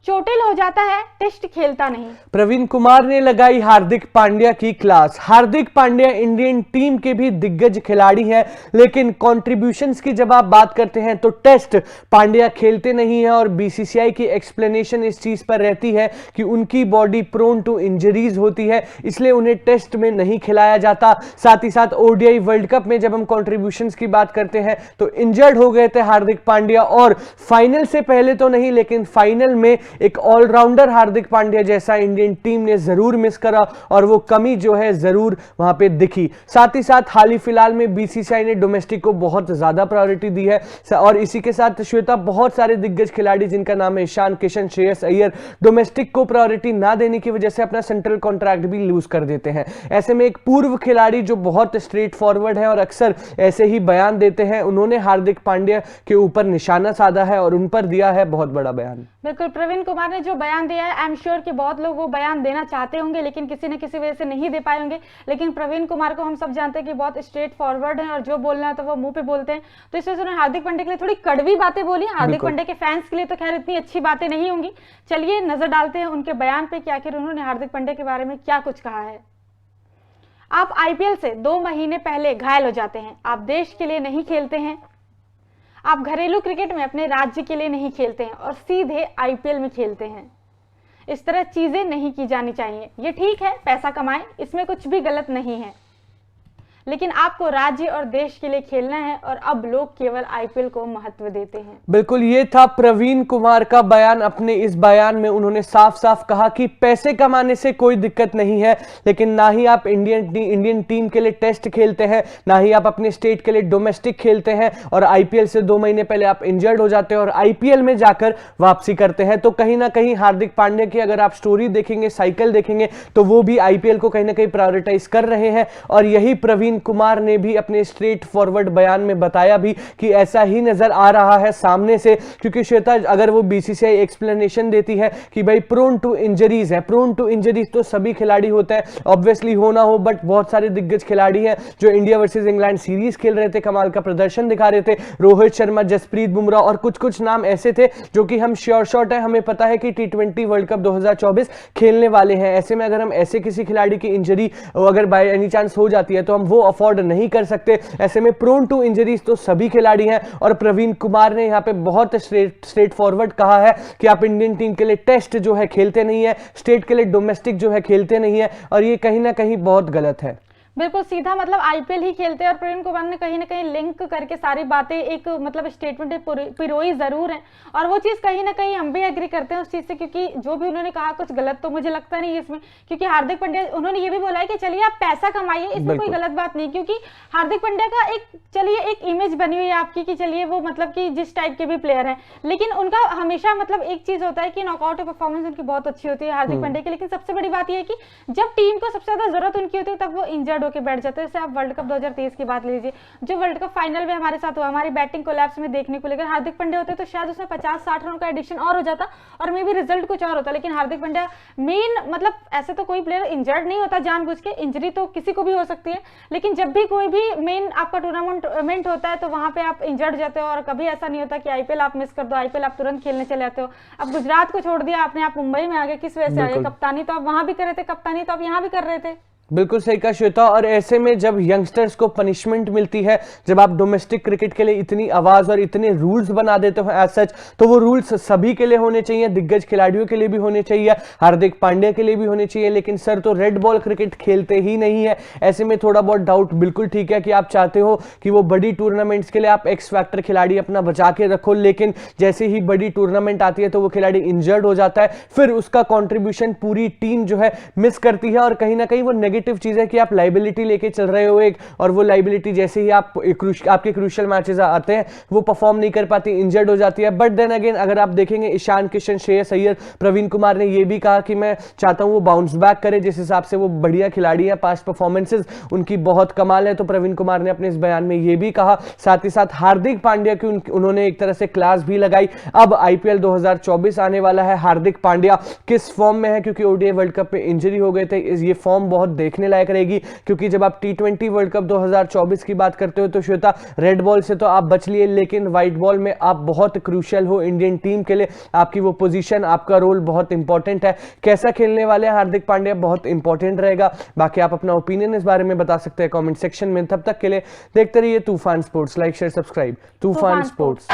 चोटिल हो जाता है, टेस्ट खेलता नहीं। प्रवीण कुमार ने लगाई हार्दिक पांड्या की class. Hardik Pandya Indian team के भी दिग्गज खिलाड़ी हैं, लेकिन कंट्रीब्यूशंस की जब आप बात करते हैं तो टेस्ट पांड्या खेलते नहीं है और बीसीसीआई की एक्सप्लेनेशन इस चीज पर रहती है कि उनकी बॉडी प्रोन टू इंजरीज होती है, इसलिए उन्हें टेस्ट में नहीं खिलाया जाता। साथ ही साथ ओडीआई वर्ल्ड कप में जब हम कंट्रीब्यूशंस की बात करते हैं तो इंजर्ड हो गए थे हार्दिक पांड्या, और फाइनल से पहले तो नहीं लेकिन फाइनल में एक ऑलराउंडर हार्दिक पांड्या जैसा इंडियन टीम ने जरूर मिस करा और वो कमी जो है जरूर वहां पे दिखी। साथ ही साथ हाल ही फिलहाल में बीसीसीआई ने डोमेस्टिक को बहुत ज्यादा प्रायोरिटी दी है, और इसी के साथ श्वेता बहुत सारे दिग्गज खिलाड़ी जिनका नाम है ईशान किशन, श्रेयस अय्यर, डोमेस्टिक को प्रायोरिटी ना देने की वजह से अपना सेंट्रल कॉन्ट्रैक्ट भी लूज कर देते हैं। ऐसे में एक पूर्व खिलाड़ी जो बहुत स्ट्रेट फॉरवर्ड है और अक्सर ऐसे ही बयान देते हैं, उन्होंने हार्दिक पांड्या के ऊपर निशाना साधा है और उन पर दिया है बहुत बड़ा बयान। बिल्कुल, प्रवीण कुमार ने जो बयान दिया है, आई एम श्योर कि बहुत लोग वो बयान देना चाहते होंगे लेकिन किसी न किसी वजह से नहीं दे पाए होंगे। लेकिन प्रवीण कुमार को हम सब जानते हैं कि बहुत स्ट्रेट फॉरवर्ड हैं और जो बोलना है तो वो मुंह पे बोलते हैं, तो इस वजह से उन्होंने हार्दिक पांड्या के लिए थोड़ी कड़वी बातें बोली। हार्दिक पांड्या के फैंस के लिए तो खैर इतनी अच्छी बातें नहीं होंगी। चलिए नजर डालते हैं उनके बयान पे कि आखिर उन्होंने हार्दिक पांड्या के बारे में क्या कुछ कहा है। आप आईपीएल से 2 महीने पहले घायल हो जाते हैं, आप देश के लिए नहीं खेलते हैं, आप घरेलू क्रिकेट में अपने राज्य के लिए नहीं खेलते हैं और सीधे आईपीएल में खेलते हैं। इस तरह चीजें नहीं की जानी चाहिए। ये ठीक है, पैसा कमाएं, इसमें कुछ भी गलत नहीं है, लेकिन आपको राज्य और देश के लिए खेलना है और अब लोग केवल आईपीएल को महत्व देते हैं। बिल्कुल, ये था प्रवीण कुमार का बयान। अपने इस बयान में उन्होंने साफ साफ कहा कि पैसे कमाने से कोई दिक्कत नहीं है, लेकिन ना ही आप इंडियन टीम के लिए टेस्ट खेलते हैं, ना ही आप अपने स्टेट के लिए डोमेस्टिक खेलते हैं, और आईपीएल से 2 महीने पहले आप इंजर्ड हो जाते हैं और आईपीएल में जाकर वापसी करते हैं। तो कहीं ना कहीं हार्दिक पांड्या की अगर आप स्टोरी देखेंगे, साइकिल देखेंगे, तो वो भी आईपीएल को कहीं ना कहीं प्रायोरिटाइज कर रहे हैं। और यही प्रवीण कुमार ने भी अपने स्ट्रेट फॉरवर्ड बयान में बताया भी कि ऐसा ही नजर आ रहा है सामने से, क्योंकि श्वेता अगर वो बीसीसीआई एक्सप्लेनेशन देती है कि भाई प्रोन टू इंजरीज है, प्रोन टू इंजरीज तो सभी खिलाड़ी होते हैं, ऑब्वियसली हो ना हो, बट बहुत सारे दिग्गज खिलाड़ी हैं जो इंडिया वर्सेस इंग्लैंड सीरीज खेल रहे थे, कमाल का प्रदर्शन दिखा रहे थे, रोहित शर्मा, जसप्रीत बुमराह और कुछ नाम ऐसे थे जो कि हम श्योर शॉट है, हमें पता है कि T20 वर्ल्ड कप 2024 खेलने वाले हैं। ऐसे में अगर हम ऐसे किसी खिलाड़ी की इंजरी अगर बाय एनी चांस हो जाती है तो हम वो अफोर्ड नहीं कर सकते। ऐसे में प्रोन टू इंजरीज तो सभी खिलाड़ी हैं, और प्रवीण कुमार ने यहां पे बहुत स्ट्रेट फॉरवर्ड कहा है कि आप इंडियन टीम के लिए टेस्ट जो है खेलते नहीं है, स्टेट के लिए डोमेस्टिक जो है खेलते नहीं है, और ये कहीं ना कहीं बहुत गलत है। बिल्कुल सीधा मतलब आईपीएल ही खेलते हैं, और प्रवीण कुमार ने कहीं ना कहीं लिंक करके सारी बातें एक मतलब स्टेटमेंट पिरोई जरूर है, और वो चीज कहीं ना कहीं हम भी एग्री करते हैं उस चीज से, क्योंकि जो भी उन्होंने कहा कुछ गलत तो मुझे लगता नहीं इसमें, क्योंकि हार्दिक पांड्या उन्होंने ये भी बोला है कि चलिए आप पैसा कमाइए, इसमें कोई गलत बात नहीं, क्योंकि हार्दिक पांड्या का एक चलिए एक इमेज बनी हुई है आपकी कि चलिए वो मतलब कि जिस टाइप के भी प्लेयर हैं, लेकिन उनका हमेशा मतलब एक चीज होता है कि नॉकआउट परफॉर्मेंस उनकी बहुत अच्छी होती है हार्दिक पांड्या की, लेकिन सबसे बड़ी बात यह है कि जब टीम को सबसे ज्यादा जरूरत उनकी होती है तब वो इंजर्ड होकर बैठ जाते हैं। जैसे आप वर्ल्ड कप 2023 की बात ले लीजिए, जो वर्ल्ड कप फाइनल में हमारे साथ हुआ, हमारी बैटिंग कोलैप्स में देखने को लेकर हार्दिक पांड्या होते तो शायद उसमें 50-60 रन का एडिशन और हो जाता और मे भी रिजल्ट कुछ और होता, लेकिन हार्दिक पांड्या मेन मतलब ऐसे तो कोई प्लेयर इंजर्ड नहीं होता जानबूझ के, इंजरी तो किसी को भी हो सकती है, लेकिन जब भी कोई भी मेन आपका टूर्नामेंट होता है तो वहां पे आप इंजर्ड जाते हो, और कभी ऐसा नहीं होता कि आईपीएल आप मिस कर दो, आईपीएल आप तुरंत खेलने चले जाते हो। अब गुजरात को छोड़ दिया आपने, आप मुंबई में आ गए, किस वजह से आए? कप्तानी तो आप वहां भी कर रहे थे, कप्तानी तो आप यहाँ भी कर रहे थे। बिल्कुल सही कहा श्वेता, और ऐसे में जब यंगस्टर्स को पनिशमेंट मिलती है, जब आप डोमेस्टिक क्रिकेट के लिए इतनी आवाज और इतने रूल्स बना देते हो एज सच, तो वो रूल्स सभी के लिए होने चाहिए, दिग्गज खिलाड़ियों के लिए भी होने चाहिए, हार्दिक पांड्या के लिए भी होने चाहिए, लेकिन सर तो रेड बॉल क्रिकेट खेलते ही नहीं है। ऐसे में थोड़ा बहुत डाउट बिल्कुल ठीक है कि आप चाहते हो कि वो बड़ी टूर्नामेंट्स के लिए आप एक्स फैक्टर खिलाड़ी अपना बचा के रखो, लेकिन जैसे ही बड़ी टूर्नामेंट आती है तो वो खिलाड़ी इंजर्ड हो जाता है, फिर उसका कॉन्ट्रीब्यूशन पूरी टीम जो है मिस करती है, और कहीं ना कहीं वो नेगेटिव चीज है कि आप लाइबिलिटी लेके चल रहे हो एक, और वो लाइबिलिटी जैसे ही आप आपके क्रूशियल मैचेस आते हैं वो परफॉर्म नहीं कर पाती, इंजर्ड हो जाती है। बट देन अगेन अगर आप देखेंगे ईशान किशन, श्रेयस अय्यर, प्रवीण कुमार ने ये भी कहा कि मैं चाहता हूं वो बाउंस बैक करे, जिस हिसाब से वो बढ़िया खिलाड़ी है, पास्ट परफॉर्मेंसेस उनकी बहुत कमाल है, तो प्रवीण कुमार ने अपने इस बयान में ये भी कहा। साथ ही साथ हार्दिक पांड्या की उन्होंने एक तरह से क्लास भी लगाई। अब आईपीएल 2024 आने वाला है, हार्दिक पांड्या किस फॉर्म में है, क्योंकि ओडीआई वर्ल्ड कप में इंजरी हो गए थे, ये फॉर्म बहुत देखने लायक रहेगी, क्योंकि जब आप T20 वर्ल्ड कप 2024 की बात करते हो तो श्वेता, रेड बॉल से तो आप बच लिए, लेकिन व्हाइट बॉल में आप बहुत क्रूशियल हो इंडियन टीम के लिए। आपकी वो पोजीशन, आपका रोल बहुत इंपॉर्टेंट है। कैसा खेलने वाले हार्दिक पांड्या बहुत इंपॉर्टेंट रहेगा। बाकी आप अपना ओपिनियन इस बारे में बता सकते हैं कमेंट सेक्शन में। तब तक के लिए देखते रहिए तूफान स्पोर्ट्स। Like share subscribe. तूफान स्पोर्ट्स।